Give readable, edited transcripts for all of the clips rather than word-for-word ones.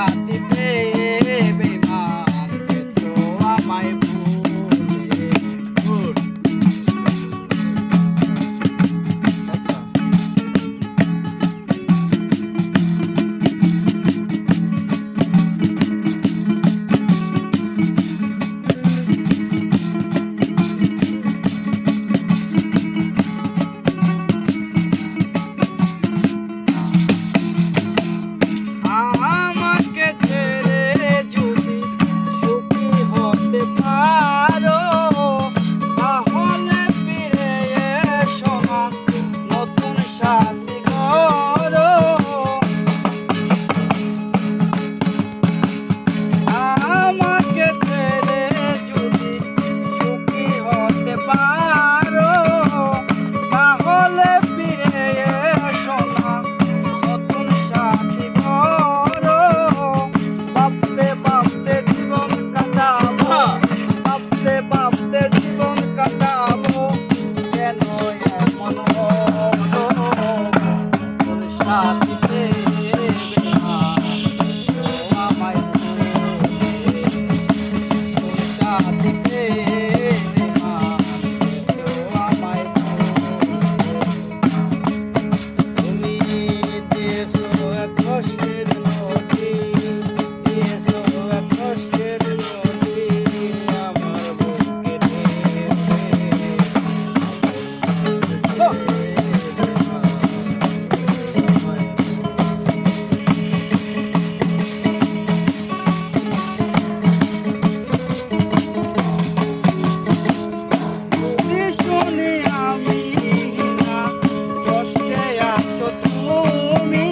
সাথীতে বেমান তো আমায় ভুলে গুড আমাকে ছেড়ে যদি সুখী হতে পারো তাহলে ফিরে এসো না নতুন সাথী করো আমাকে ছেড়ে যদি সুখী হতে পারো তাহলে ফিরে এসো না নতুন সাথী করো ভাবতে ভাবতে জীবন কাটাবো ভাবতে ভাবতে জীবন কাটাবো কেন এমন হলো নতুন সাথীতে আমায় সাথীতে আমায় তুমি দিয়েছো এক কষ্টের নদী দিয়েছো এক কষ্টের নদী আমার বুকে যদি শুনি আমি না কষ্টে আছো তুমি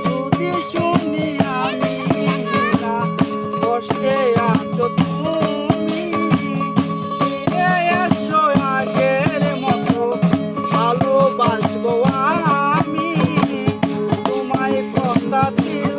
যদি শুনি আমি না কষ্টে আছো তুমি ফিরে এসো আগের মতো ভালোবাসবো আমি তোমায় কথা দিলাম